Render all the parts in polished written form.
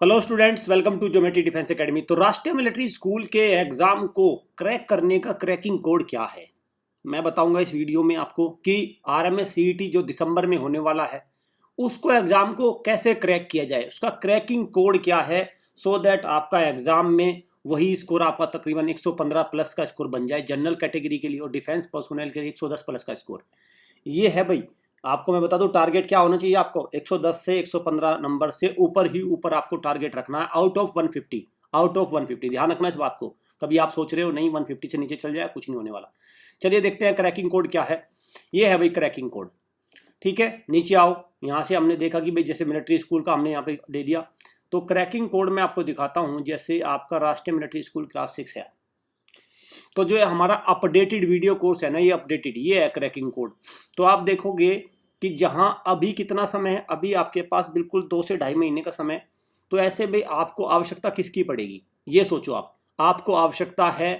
Hello students, welcome to geometry defence academy. तो राष्ट्रीय military school के एग्जाम को क्रैक करने का क्रैकिंग कोड क्या है, मैं बताऊंगा इस वीडियो में आपको कि आरएमएस सीईटी जो दिसंबर में होने वाला है उसको एग्जाम को कैसे क्रैक किया जाए, उसका क्रैकिंग कोड क्या है, सो दैट आपका एग्जाम में वही स्कोर आपका तकरीबन 115 प्लस का स्कोर बन जाए जनरल कैटेगरी के लिए, और डिफेंस पर्सोनल के लिए 110 प्लस का स्कोर। ये है भाई, आपको मैं बता दूं टारगेट क्या होना चाहिए। आपको 110 से 115 नंबर से ऊपर ही ऊपर आपको टारगेट रखना है, आउट ऑफ 150। आउट ऑफ 150 ध्यान रखना इस बात को। कभी आप सोच रहे हो नहीं 150 से नीचे चल जाए, कुछ नहीं होने वाला। चलिए देखते हैं क्रैकिंग कोड क्या है। ये है भाई क्रैकिंग कोड, ठीक है। नीचे आओ, यहाँ से हमने देखा कि भाई जैसे मिलिट्री स्कूल का हमने यहाँ पे दे दिया, तो क्रैकिंग कोड मैं आपको दिखाता हूँ। जैसे आपका राष्ट्रीय मिलिट्री स्कूल क्लास 6 है, तो जो है हमारा अपडेटेड वीडियो कोर्स है ना, ये अपडेटेड, ये है क्रैकिंग कोड। तो आप देखोगे कि जहां अभी कितना समय है, अभी आपके पास बिल्कुल 2 से ढाई महीने का समय। तो ऐसे में आपको आवश्यकता किसकी पड़ेगी, ये सोचो आप। आपको आवश्यकता है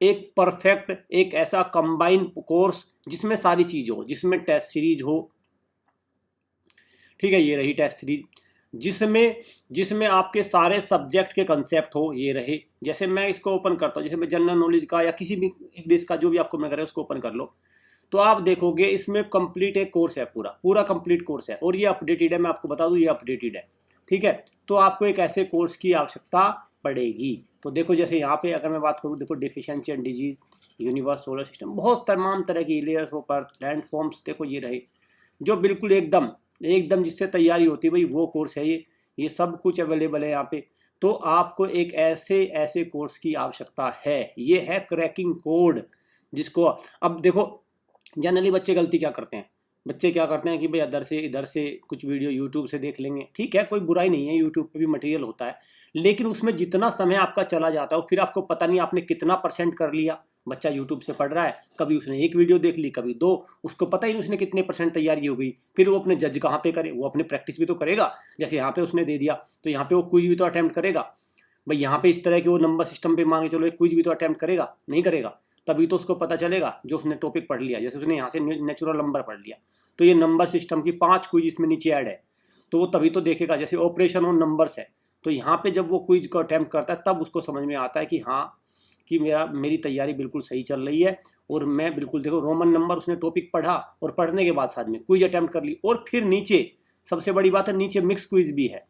एक परफेक्ट, एक ऐसा कंबाइन कोर्स जिसमें सारी चीज हो, जिसमें टेस्ट सीरीज हो, ठीक है, ये रही टेस्ट सीरीज, जिसमें आपके सारे सब्जेक्ट के कंसेप्ट हो, ये रहे। जैसे मैं इसको ओपन करता हूँ, जैसे मैं जनरल नॉलेज का या किसी भी इंग्लिश का जो भी आपको मैं कर रहा हूँ उसको ओपन कर लो, तो आप देखोगे इसमें कंप्लीट एक कोर्स है, पूरा पूरा कंप्लीट कोर्स है, और ये अपडेटेड है। मैं आपको बता दूं ये अपडेटेड है, ठीक है। तो आपको एक ऐसे कोर्स की आवश्यकता पड़ेगी। तो देखो जैसे यहाँ पे अगर मैं बात करूँ, देखो deficiency and disease, universe, solar system, बहुत तमाम तरह की लेयर्स ऊपर, लैंड फॉर्म्स, देखो ये रहे जो बिल्कुल एकदम एकदम जिससे तैयारी होती है भाई, वो कोर्स है ये सब कुछ अवेलेबल है यहाँ पे। तो आपको एक ऐसे कोर्स की आवश्यकता है, ये है क्रैकिंग कोड, जिसको अब देखो जनरली बच्चे गलती क्या करते हैं, बच्चे क्या करते हैं कि भाई इधर से कुछ वीडियो यूट्यूब से देख लेंगे, ठीक है, कोई बुराई नहीं है, यूट्यूब पे भी मटेरियल होता है, लेकिन उसमें जितना समय आपका चला जाता है फिर आपको पता नहीं आपने कितना परसेंट कर लिया। बच्चा यूट्यूब से पढ़ रहा है, कभी उसने एक वीडियो देख ली, कभी दो, उसको पता ही नहीं उसने कितने परसेंट तैयारी हो गई। फिर वो अपने जज कहाँ पे करे, वो अपने प्रैक्टिस भी तो करेगा। जैसे यहाँ पे उसने दे दिया, तो यहाँ पे वो क्विज भी तो अटेम्प्ट करेगा भाई। यहाँ पे इस तरह के वो नंबर सिस्टम पे मांगे चलो, एक क्विज भी तो अटेम्प्ट करेगा, नहीं करेगा, तभी तो उसको पता चलेगा जो उसने टॉपिक पढ़ लिया। जैसे उसने यहाँ से नेचुरल नंबर पढ़ लिया, तो ये नंबर सिस्टम की 5 क्विज इसमें नीचे ऐड है, तो वो तभी तो देखेगा। जैसे ऑपरेशन ऑन नंबर्स है, तो यहाँ पे जब वो क्विज को अटेम्प्ट करता है तब उसको समझ में आता है कि हाँ, कि मेरी तैयारी बिल्कुल सही चल रही है, और मैं बिल्कुल, देखो रोमन नंबर उसने टॉपिक पढ़ा, और पढ़ने के बाद साथ में क्विज अटेम्प्ट कर ली, और फिर नीचे सबसे बड़ी बात है, नीचे मिक्स क्विज भी है।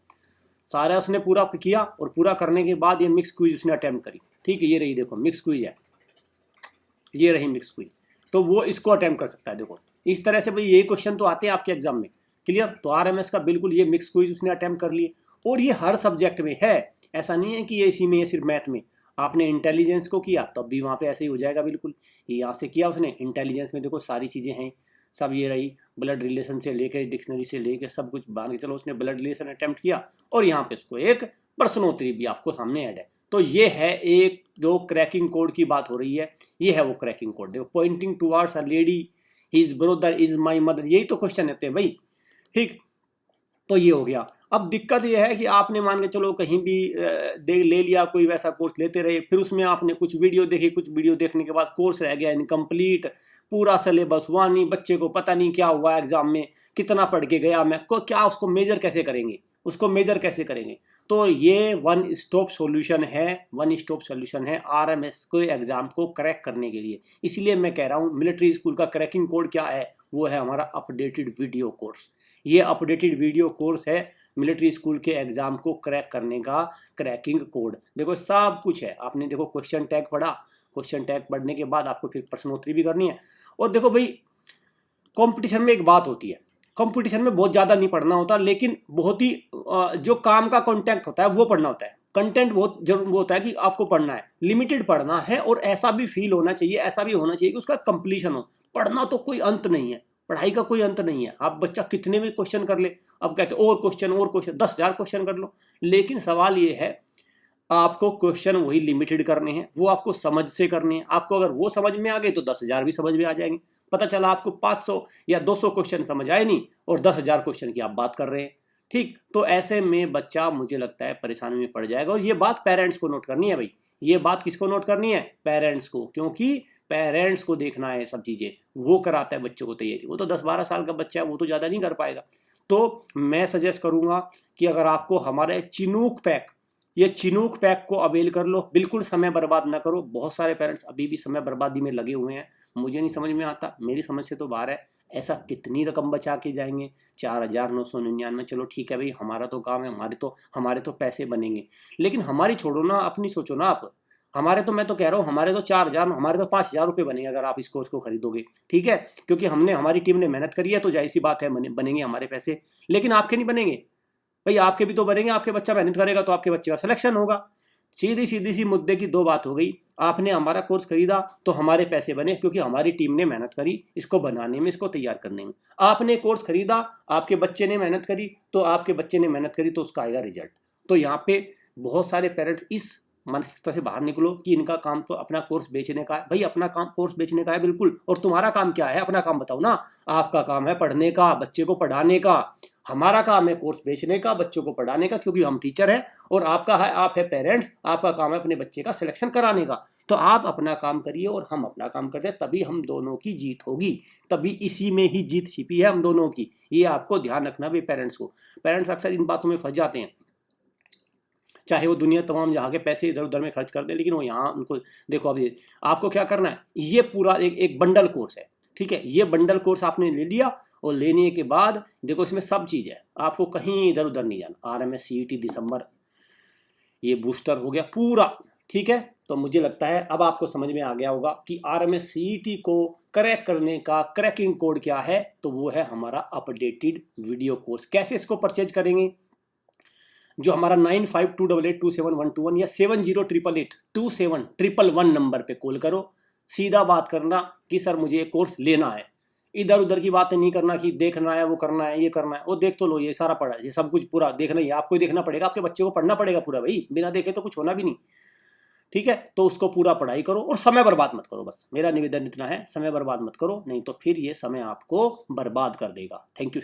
सारा उसने पूरा किया, और पूरा करने के बाद ये मिक्स क्विज उसने अटेम्प्ट करी, ठीक है। ये रही देखो मिक्स क्विज है, ये रही मिक्स क्विज, तो वो इसको अटेम्प्ट कर सकता है। देखो इस तरह से भाई ये क्वेश्चन तो आते हैं आपके एग्जाम में, क्लियर। तो आरएमएस का बिल्कुल ये मिक्स क्विज उसने अटेम्प्ट कर लिए, और ये हर सब्जेक्ट में है, ऐसा नहीं है कि ये इसी में, ये सिर्फ मैथ में। आपने इंटेलिजेंस को किया तब भी वहाँ पे ऐसे ही हो जाएगा बिल्कुल। ये यहाँ से किया उसने इंटेलिजेंस में, देखो सारी चीज़ें हैं सब, ये रही ब्लड रिलेशन से लेके डिक्शनरी से लेके सब कुछ मान के चलो, उसने ब्लड रिलेशन अटेम्प्ट किया, और यहाँ पे उसको एक प्रश्नोत्तरी भी आपको सामने ऐड है। तो ये है एक जो क्रैकिंग कोड की बात हो रही है, ये है वो क्रैकिंग कोड। देखो pointing towards a lady, his brother is my mother, यही तो क्वेश्चन होते हैं भाई, ठीक। तो ये हो गया। अब दिक्कत ये है कि आपने मान के चलो कहीं भी ले लिया, कोई वैसा कोर्स लेते रहे, फिर उसमें आपने कुछ वीडियो देखी, कुछ वीडियो देखने के बाद कोर्स रह गया इनकम्प्लीट, पूरा सिलेबस हुआ नहीं, बच्चे को पता नहीं क्या हुआ एग्जाम में, कितना पढ़ के गया मैं को, क्या उसको मेजर कैसे करेंगे, उसको मेजर कैसे करेंगे। तो ये वन स्टॉप सॉल्यूशन है आरएमएस को एग्जाम को क्रैक करने के लिए। इसलिए मैं कह रहा हूँ मिलिट्री स्कूल का क्रैकिंग कोड क्या है, वो है हमारा अपडेटेड वीडियो कोर्स। ये अपडेटेड वीडियो कोर्स है मिलिट्री स्कूल के एग्जाम को क्रैक करने का क्रैकिंग कोड। देखो सब कुछ है, आपने देखो क्वेश्चन टैग पढ़ा, क्वेश्चन टैग पढ़ने के बाद आपको फिर प्रश्नोत्तरी भी करनी है। और देखो भाई कंपटीशन में एक बात होती है, कंपटीशन में बहुत ज़्यादा नहीं पढ़ना होता, लेकिन बहुत ही जो काम का कॉन्टेंट होता है वो पढ़ना होता है। कंटेंट बहुत जरूर वो होता है कि आपको पढ़ना है, लिमिटेड पढ़ना है, और ऐसा भी फील होना चाहिए, ऐसा भी होना चाहिए कि उसका कंप्लीशन हो। पढ़ना तो कोई अंत नहीं है, पढ़ाई का कोई अंत नहीं है, आप बच्चा कितने भी क्वेश्चन कर ले, अब कहते और क्वेश्चन 10,000 क्वेश्चन कर लो, लेकिन सवाल ये है आपको क्वेश्चन वही लिमिटेड करने हैं, वो आपको समझ से करने हैं। आपको अगर वो समझ में आ गए तो 10,000 भी समझ में आ जाएंगे। पता चला आपको 500 या 200 क्वेश्चन समझ आए नहीं, और 10,000 क्वेश्चन की आप बात कर रहे हैं, ठीक। तो ऐसे में बच्चा मुझे लगता है परेशानी में पड़ जाएगा। और ये बात पेरेंट्स को नोट करनी है भाई, ये बात किसको नोट करनी है, पेरेंट्स को, क्योंकि पेरेंट्स को देखना है सब चीज़ें, वो कराता है बच्चों को तैयारी। वो तो 10-12 साल का बच्चा है, वो तो ज़्यादा नहीं कर पाएगा। तो मैं सजेस्ट करूंगा कि अगर आपको हमारे चिनूक पैक, ये चिनूक पैक को अवेल कर लो, बिल्कुल समय बर्बाद ना करो। बहुत सारे पेरेंट्स अभी भी समय बर्बादी में लगे हुए हैं, मुझे नहीं समझ में आता, मेरी समझ से तो बाहर है। ऐसा कितनी रकम बचा के जाएंगे? 4,999, चलो ठीक है भाई, हमारा तो काम है, हमारे तो पैसे बनेंगे, लेकिन हमारी छोड़ो ना, अपनी सोचो ना आप। हमारे तो, मैं तो कह रहा हूँ, हमारे तो 4,000, हमारे तो 5,000 रुपये बनेंगे अगर आप इस कोर्स को खरीदोगे, ठीक है, क्योंकि हमारी टीम ने मेहनत करी है, तो जाहिर सी बात है बनेंगे हमारे पैसे। लेकिन आपके नहीं बनेंगे भाई, आपके भी तो बनेंगे, आपके बच्चा मेहनत करेगा तो आपके बच्चे का सिलेक्शन होगा। सीधी सी मुद्दे की दो बात हो गई। आपने हमारा कोर्स खरीदा तो हमारे पैसे बने, क्योंकि हमारी टीम ने मेहनत करी इसको बनाने में, इसको तैयार करने में। आपने कोर्स खरीदा, आपके बच्चे ने मेहनत करी, तो आपके बच्चे ने मेहनत करी तो उसका आएगा रिजल्ट। तो यहाँ पे बहुत सारे पेरेंट्स इस मानसिकता से बाहर निकलो कि इनका काम तो अपना कोर्स बेचने का है। भाई अपना काम कोर्स बेचने का है बिल्कुल, और तुम्हारा काम क्या है? अपना काम बताओ ना। आपका काम है पढ़ने का, बच्चे को पढ़ाने का। हमारा काम है कोर्स बेचने का, बच्चों को पढ़ाने का, क्योंकि हम टीचर हैं, और आपका है, आप है पेरेंट्स, आपका काम है अपने बच्चे का सिलेक्शन कराने का। तो आप अपना काम करिए और हम अपना काम करते हैं, तभी हम दोनों की जीत होगी, तभी इसी में ही जीत छिपी है हम दोनों की। ये आपको ध्यान रखना भी पेरेंट्स को। पेरेंट्स अक्सर इन बातों में फंस जाते हैं, चाहे वो दुनिया तमाम जहाँ के पैसे इधर उधर में खर्च कर दे, लेकिन वो यहाँ उनको देखो। अब आपको क्या करना है, ये पूरा एक बंडल कोर्स है, ठीक है। ये बंडल कोर्स आपने ले लिया, और लेने के बाद देखो इसमें सब चीज़ है, आपको कहीं इधर उधर नहीं जाना। RMS CET दिसंबर, ये बूस्टर हो गया पूरा, ठीक है। तो मुझे लगता है अब आपको समझ में आ गया होगा कि RMS CET को क्रैक करने का क्रैकिंग कोड क्या है। तो वो है हमारा अपडेटेड वीडियो कोर्स। कैसे इसको परचेज करेंगे? जो हमारा 9528827121 या 7088827111 नंबर पे कॉल करो। सीधा बात करना कि सर मुझे कोर्स लेना है। इधर उधर की बातें नहीं करना कि देखना है, वो करना है, ये करना है, वो देख तो लो, ये सारा पढ़ा, ये सब कुछ पूरा देखना ही, आपको ही देखना पड़ेगा, आपके बच्चे को पढ़ना पड़ेगा पूरा भाई, बिना देखे तो कुछ होना भी नहीं, ठीक है। तो उसको पूरा पढ़ाई करो और समय बर्बाद मत करो। बस मेरा निवेदन इतना है, समय बर्बाद मत करो, नहीं तो फिर ये समय आपको बर्बाद कर देगा। Thank you.